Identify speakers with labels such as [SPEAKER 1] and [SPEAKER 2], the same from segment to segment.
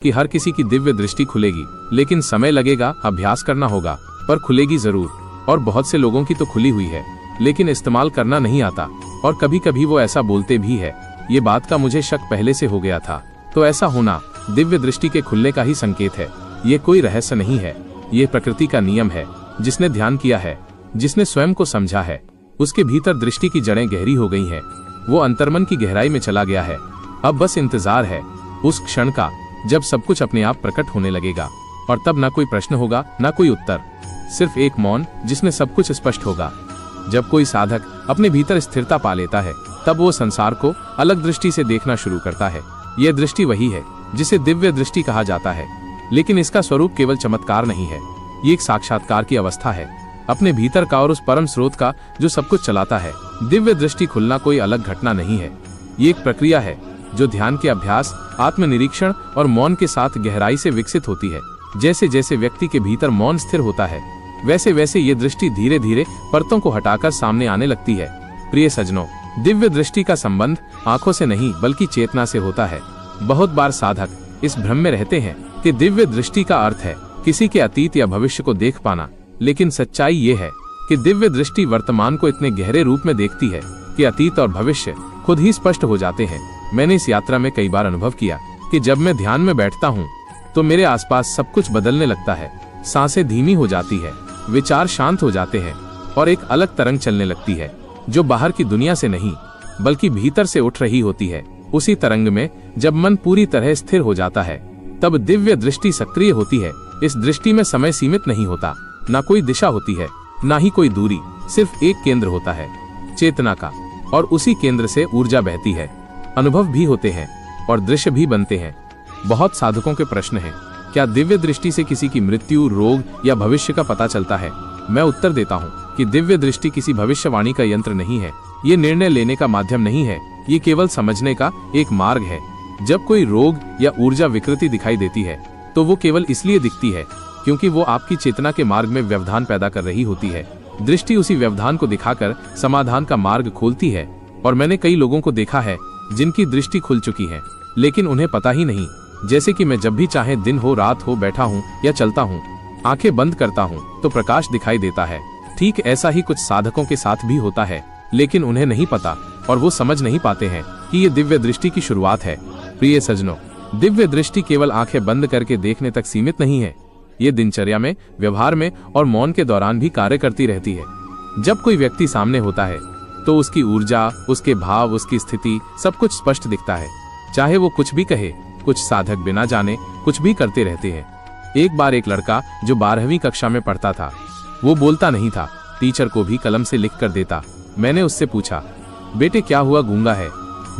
[SPEAKER 1] कि हर किसी की दिव्य दृष्टि खुलेगी, लेकिन समय लगेगा, अभ्यास करना होगा, पर खुलेगी जरूर। और बहुत से लोगों की तो खुली हुई है, लेकिन इस्तेमाल करना नहीं आता, और कभी कभी वो ऐसा बोलते भी है। ये बात का मुझे शक पहले से हो गया था। तो ऐसा होना दिव्य दृष्टि के खुलने का ही संकेत है। ये कोई रहस्य नहीं है, ये प्रकृति का नियम है। जिसने ध्यान किया है, जिसने स्वयं को समझा है, उसके भीतर दृष्टि की जड़ें गहरी हो गई हैं। वो अंतर्मन की गहराई में चला गया है। अब बस इंतजार है उस क्षण का जब सब कुछ अपने आप प्रकट होने लगेगा, और तब ना कोई प्रश्न होगा, ना कोई उत्तर, सिर्फ एक मौन जिसमें सब कुछ स्पष्ट होगा। जब कोई साधक अपने भीतर स्थिरता पा लेता है, तब वो संसार को अलग दृष्टि से देखना शुरू करता है। यह दृष्टि वही है जिसे दिव्य दृष्टि कहा जाता है, लेकिन इसका स्वरूप केवल चमत्कार नहीं है, ये एक साक्षात्कार की अवस्था है, अपने भीतर का और उस परम स्रोत का जो सब कुछ चलाता है। दिव्य दृष्टि खुलना कोई अलग घटना नहीं है, ये एक प्रक्रिया है जो ध्यान के अभ्यास, आत्मनिरीक्षण और मौन के साथ गहराई से विकसित होती है। जैसे जैसे व्यक्ति के भीतर मौन स्थिर होता है, वैसे वैसे ये दृष्टि धीरे धीरे परतों को हटाकर सामने आने लगती है। प्रिय सज्जनों, दिव्य दृष्टि का संबंध आंखों से नहीं बल्कि चेतना से होता है। बहुत बार साधक इस भ्रम में रहते हैं कि दिव्य दृष्टि का अर्थ है किसी के अतीत या भविष्य को देख पाना, लेकिन सच्चाई ये है कि दिव्य दृष्टि वर्तमान को इतने गहरे रूप में देखती है कि अतीत और भविष्य खुद ही स्पष्ट हो जाते हैं। मैंने इस यात्रा में कई बार अनुभव किया कि जब मैं ध्यान में बैठता हूँ तो मेरे आसपास सब कुछ बदलने लगता है। सांसें धीमी हो जाती है, विचार शांत हो जाते हैं, और एक अलग तरंग चलने लगती है जो बाहर की दुनिया से नहीं बल्कि भीतर से उठ रही होती है। उसी तरंग में जब मन पूरी तरह स्थिर हो जाता है, तब दिव्य दृष्टि सक्रिय होती है। इस दृष्टि में समय सीमित नहीं होता, ना कोई दिशा होती है, ना ही कोई दूरी, सिर्फ एक केंद्र होता है, चेतना का, और उसी केंद्र से ऊर्जा बहती है। अनुभव भी होते हैं और दृश्य भी बनते हैं। बहुत साधकों के प्रश्न हैं, क्या दिव्य दृष्टि से किसी की मृत्यु, रोग या भविष्य का पता चलता है? मैं उत्तर देता हूँ कि दिव्य दृष्टि किसी भविष्यवाणी का यंत्र नहीं है, ये निर्णय लेने का माध्यम नहीं है, ये केवल समझने का एक मार्ग है। जब कोई रोग या ऊर्जा विकृति दिखाई देती है तो वो केवल इसलिए दिखती है क्योंकि वो आपकी चेतना के मार्ग में व्यवधान पैदा कर रही होती है। दृष्टि उसी व्यवधान को दिखाकर समाधान का मार्ग खोलती है। और मैंने कई लोगों को देखा है जिनकी दृष्टि खुल चुकी है, लेकिन उन्हें पता ही नहीं। जैसे कि मैं जब भी चाहे, दिन हो रात हो, बैठा हूँ या चलता हूँ, आंखें बंद करता हूँ तो प्रकाश दिखाई देता है। ठीक ऐसा ही कुछ साधकों के साथ भी होता है, लेकिन उन्हें नहीं पता और वो समझ नहीं पाते हैं कि ये दिव्य दृष्टि की शुरुआत है। प्रिय सज्जनों, दिव्य दृष्टि केवल आंखें बंद करके देखने तक सीमित नहीं है, ये दिनचर्या में, व्यवहार में और मौन के दौरान भी कार्य करती रहती है। जब कोई व्यक्ति सामने होता है तो उसकी ऊर्जा, उसके भाव, उसकी स्थिति, सब कुछ स्पष्ट दिखता है, चाहे वो कुछ भी कहे। कुछ साधक बिना जाने कुछ भी करते रहते हैं। एक बार एक लड़का जो 12वीं कक्षा में पढ़ता था, वो बोलता नहीं था, टीचर को भी कलम से लिख कर देता। मैंने उससे पूछा, बेटे क्या हुआ, गूंगा है,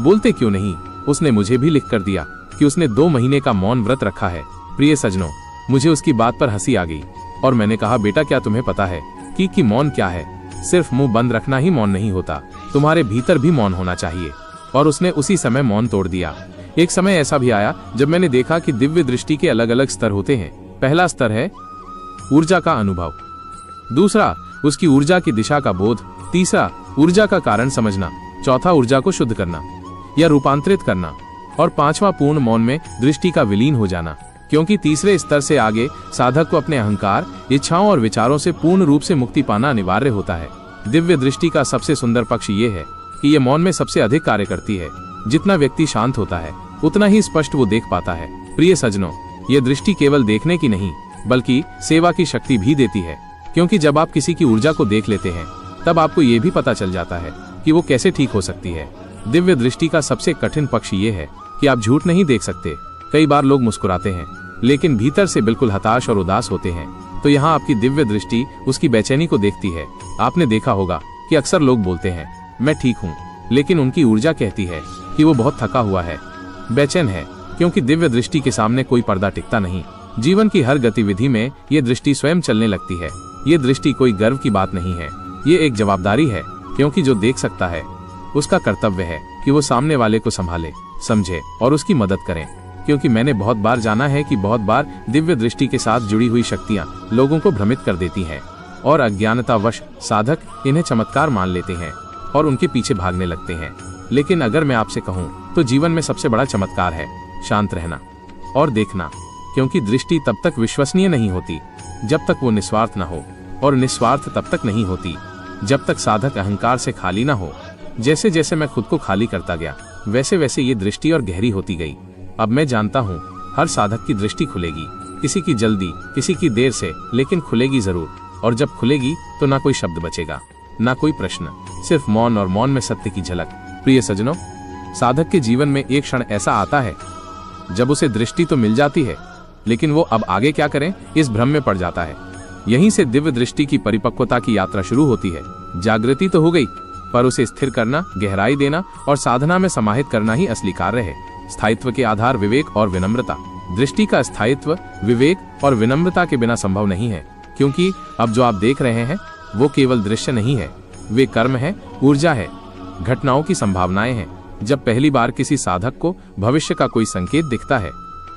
[SPEAKER 1] बोलते क्यों नहीं? उसने मुझे भी लिख कर दिया कि उसने 2 महीने का मौन व्रत रखा है। प्रिय सज्जनों, मुझे उसकी बात पर हंसी आ गई और मैंने कहा, बेटा क्या तुम्हें पता है कि मौन क्या है? सिर्फ मुंह बंद रखना ही मौन नहीं होता, तुम्हारे भीतर भी मौन होना चाहिए। और उसने उसी समय मौन तोड़ दिया। एक समय ऐसा भी आया जब मैंने देखा कि दिव्य दृष्टि के अलग अलग स्तर होते हैं। पहला स्तर है ऊर्जा का अनुभव, दूसरा उसकी ऊर्जा की दिशा का बोध, तीसरा ऊर्जा का कारण समझना, चौथा ऊर्जा को शुद्ध करना या रूपांतरित करना, और पांचवा पूर्ण मौन में दृष्टि का विलीन हो जाना। क्योंकि तीसरे स्तर से आगे साधक को अपने अहंकार, इच्छाओं और विचारों से पूर्ण रूप से मुक्ति पाना अनिवार्य होता है। दिव्य दृष्टि का सबसे सुंदर पक्ष ये है कि ये मौन में सबसे अधिक कार्य करती है। जितना व्यक्ति शांत होता है उतना ही स्पष्ट वो देख पाता है। प्रिय सज्जनों, ये दृष्टि केवल देखने की नहीं बल्कि सेवा की शक्ति भी देती है। क्योंकि जब आप किसी की ऊर्जा को देख लेते हैं तब आपको ये भी पता चल जाता है कि वो कैसे ठीक हो सकती है। दिव्य दृष्टि का सबसे कठिन पक्ष ये है कि आप झूठ नहीं देख सकते। कई बार लोग मुस्कुराते हैं लेकिन भीतर से बिल्कुल हताश और उदास होते हैं, तो यहाँ आपकी दिव्य दृष्टि उसकी बेचैनी को देखती है। आपने देखा होगा कि अक्सर लोग बोलते हैं मैं ठीक हूँ, लेकिन उनकी ऊर्जा कहती है कि वो बहुत थका हुआ है, बेचैन है। क्योंकि दिव्य दृष्टि के सामने कोई पर्दा टिकता नहीं। जीवन की हर गतिविधि में ये दृष्टि स्वयं चलने लगती है। ये दृष्टि कोई गर्व की बात नहीं है, ये एक जवाबदारी है। क्योंकि जो देख सकता है उसका कर्तव्य है कि वो सामने वाले को संभाले, समझे और उसकी मदद करें। क्योंकि मैंने बहुत बार जाना है कि बहुत बार दिव्य दृष्टि के साथ जुड़ी हुई शक्तियाँ लोगों को भ्रमित कर देती हैं और अज्ञानतावश साधक इन्हें चमत्कार मान लेते हैं और उनके पीछे भागने लगते हैं। लेकिन अगर मैं आपसे कहूँ तो जीवन में सबसे बड़ा चमत्कार है शांत रहना। और देखना, क्योंकि दृष्टि तब तक विश्वसनीय नहीं होती जब तक वो निस्वार्थ न हो, और निस्वार्थ तब तक नहीं होती जब तक साधक अहंकार से खाली न हो। जैसे जैसे मैं खुद को खाली करता गया, वैसे वैसे ये दृष्टि और गहरी होती गई। अब मैं जानता हूँ हर साधक की दृष्टि खुलेगी, किसी की जल्दी, किसी की देर से, लेकिन खुलेगी जरूर। और जब खुलेगी तो ना कोई शब्द बचेगा, ना कोई प्रश्न, सिर्फ मौन, और मौन में सत्य की झलक। प्रिय सज्जनों, साधक के जीवन में एक क्षण ऐसा आता है जब उसे दृष्टि तो मिल जाती है, लेकिन वो अब आगे क्या करें इस भ्रम में पड़ जाता है। यहीं से दिव्य दृष्टि की परिपक्वता की यात्रा शुरू होती है। जागृति तो हो गई, पर उसे स्थिर करना, गहराई देना और साधना में समाहित करना ही असली कार्य है। स्थायित्व के आधार विवेक और विनम्रता। दृष्टि का स्थायित्व विवेक और विनम्रता के बिना संभव नहीं है, क्योंकि अब जो आप देख रहे हैं वो केवल दृश्य नहीं है, वे कर्म है, ऊर्जा है, घटनाओं की संभावनाएं हैं। जब पहली बार किसी साधक को भविष्य का कोई संकेत दिखता है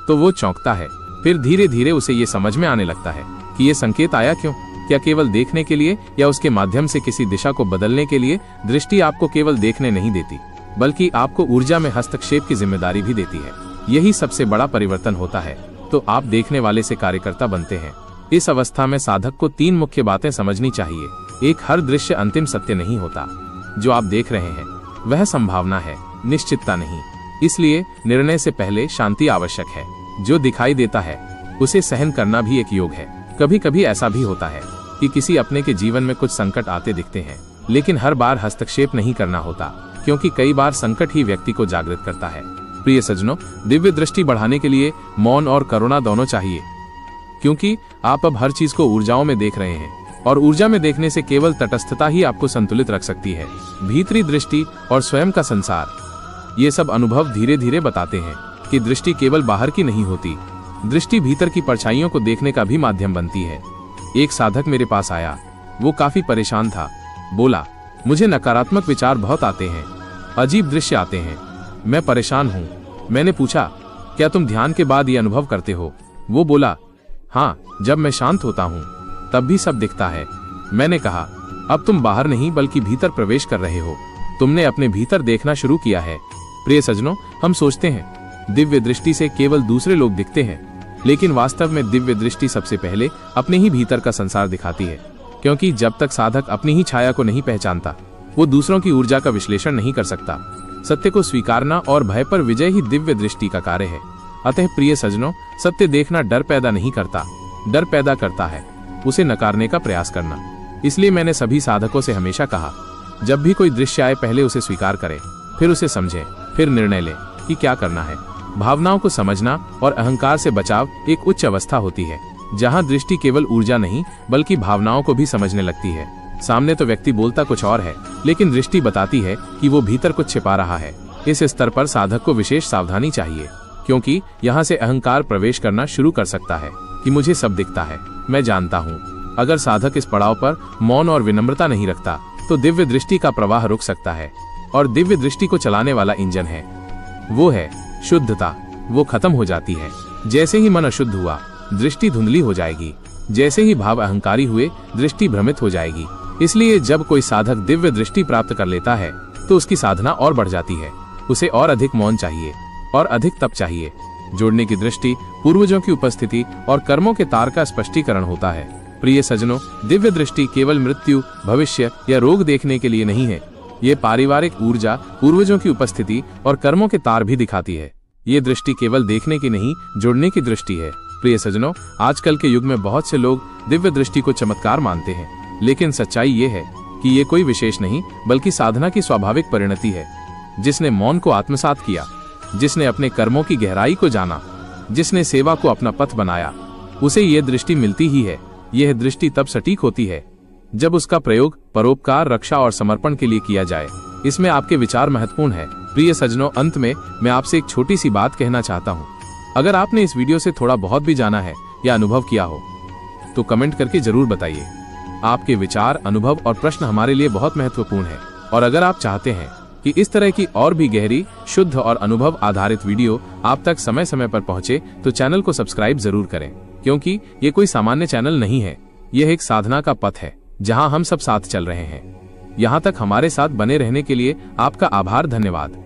[SPEAKER 1] तो वो चौंकता है, फिर धीरे धीरे उसे ये समझ में आने लगता है कि ये संकेत आया क्यों। क्या केवल देखने के लिए या उसके माध्यम से किसी दिशा को बदलने के लिए? दृष्टि आपको केवल देखने नहीं देती, बल्कि आपको ऊर्जा में हस्तक्षेप की जिम्मेदारी भी देती है। यही सबसे बड़ा परिवर्तन होता है। तो आप देखने वाले से कार्यकर्ता बनते हैं। इस अवस्था में साधक को 3 मुख्य बातें समझनी चाहिए। एक, हर दृश्य अंतिम सत्य नहीं होता। जो आप देख रहे हैं वह संभावना है, निश्चितता नहीं। इसलिए निर्णय से पहले शांति आवश्यक है। जो दिखाई देता है उसे सहन करना भी एक योग है। कभी कभी ऐसा भी होता है कि किसी अपने के जीवन में कुछ संकट आते दिखते हैं, लेकिन हर बार हस्तक्षेप नहीं करना होता, क्योंकि कई बार संकट ही व्यक्ति को जागृत करता है। प्रिय सज्जनों, दिव्य दृष्टि बढ़ाने के लिए मौन और करुणा दोनों चाहिए, क्योंकि आप अब हर चीज को ऊर्जाओं में देख रहे हैं, और ऊर्जा में देखने से केवल तटस्थता ही आपको संतुलित रख सकती है। भीतरी दृष्टि और स्वयं का संसार, ये सब अनुभव धीरे धीरे बताते हैं कि दृष्टि केवल बाहर की नहीं होती, दृष्टि भीतर की परछाइयों को देखने का भी माध्यम बनती है। एक साधक मेरे पास आया, वो काफी परेशान था। बोला, मुझे नकारात्मक विचार बहुत आते हैं, अजीब दृश्य आते हैं, मैं परेशान हूँ। मैंने पूछा, क्या तुम ध्यान के बाद ये अनुभव करते हो? वो बोला, हाँ, जब मैं शांत होता हूँ तब भी सब दिखता है। मैंने कहा, अब तुम बाहर नहीं बल्कि भीतर प्रवेश कर रहे हो, तुमने अपने भीतर देखना शुरू किया है। प्रिय सज्जनों, हम सोचते हैं दिव्य दृष्टि से केवल दूसरे लोग दिखते हैं, लेकिन वास्तव में दिव्य दृष्टि सबसे पहले अपने ही भीतर का संसार दिखाती है, क्योंकि जब तक साधक अपनी ही छाया को नहीं पहचानता, वो दूसरों की ऊर्जा का विश्लेषण नहीं कर सकता। सत्य को स्वीकारना और भय पर विजय ही दिव्य दृष्टि का कार्य है। अतः प्रिय सज्जनों, सत्य देखना डर पैदा नहीं करता, डर पैदा करता है उसे नकारने का प्रयास करना। इसलिए मैंने सभी साधकों से हमेशा कहा, जब भी कोई दृश्य आए पहले उसे स्वीकार करें, फिर उसे समझें, फिर निर्णय लें कि क्या करना है। भावनाओं को समझना और अहंकार से बचाव एक उच्च अवस्था होती है, जहां दृष्टि केवल ऊर्जा नहीं बल्कि भावनाओं को भी समझने लगती है। सामने तो व्यक्ति बोलता कुछ और है, लेकिन दृष्टि बताती है कि वो भीतर कुछ छिपा रहा है। इस स्तर पर साधक को विशेष सावधानी चाहिए, क्योंकि यहाँ से अहंकार प्रवेश करना शुरू कर सकता है कि मुझे सब दिखता है, मैं जानता हूँ। अगर साधक इस पड़ाव पर मौन और विनम्रता नहीं रखता तो दिव्य दृष्टि का प्रवाह रुक सकता है। और दिव्य दृष्टि को चलाने वाला इंजन है, वो है शुद्धता। वो खत्म हो जाती है जैसे ही मन अशुद्ध हुआ, दृष्टि धुंधली हो जाएगी। जैसे ही भाव अहंकारी हुए, दृष्टि भ्रमित हो जाएगी। इसलिए जब कोई साधक दिव्य दृष्टि प्राप्त कर लेता है तो उसकी साधना और बढ़ जाती है। उसे और अधिक मौन चाहिए और अधिक तप चाहिए। जोड़ने की दृष्टि, पूर्वजों की उपस्थिति और कर्मों के तार का स्पष्टीकरण होता है। प्रिय सज्जनों, दिव्य दृष्टि केवल मृत्यु, भविष्य या रोग देखने के लिए नहीं है। ये पारिवारिक ऊर्जा, पूर्वजों की उपस्थिति और कर्मों के तार भी दिखाती है। ये दृष्टि केवल देखने की नहीं, जोड़ने की दृष्टि है। प्रिय सज्जनों, आजकल के युग में बहुत से लोग दिव्य दृष्टि को चमत्कार मानते हैं, लेकिन सच्चाई ये है कि ये कोई विशेष नहीं बल्कि साधना की स्वाभाविक परिणति है। जिसने मौन को आत्मसात किया, जिसने अपने कर्मों की गहराई को जाना, जिसने सेवा को अपना पथ बनाया, उसे ये दृष्टि मिलती ही है। यह दृष्टि तब सटीक होती है जब उसका प्रयोग परोपकार, रक्षा और समर्पण के लिए किया जाए। इसमें आपके विचार महत्वपूर्ण है। प्रिय सज्जनों, अंत में मैं आपसे एक छोटी सी बात कहना चाहता हूँ। अगर आपने इस वीडियो से थोड़ा बहुत भी जाना है या अनुभव किया हो तो कमेंट करके जरूर बताइए। आपके विचार, अनुभव और प्रश्न हमारे लिए बहुत महत्वपूर्ण है। और अगर आप चाहते हैं कि इस तरह की और भी गहरी, शुद्ध और अनुभव आधारित वीडियो आप तक समय समय पर पहुंचे, तो चैनल को सब्सक्राइब जरूर करें, क्योंकि ये कोई सामान्य चैनल नहीं है। यह एक साधना का पथ है जहां हम सब साथ चल रहे हैं। यहाँ तक हमारे साथ बने रहने के लिए आपका आभार, धन्यवाद।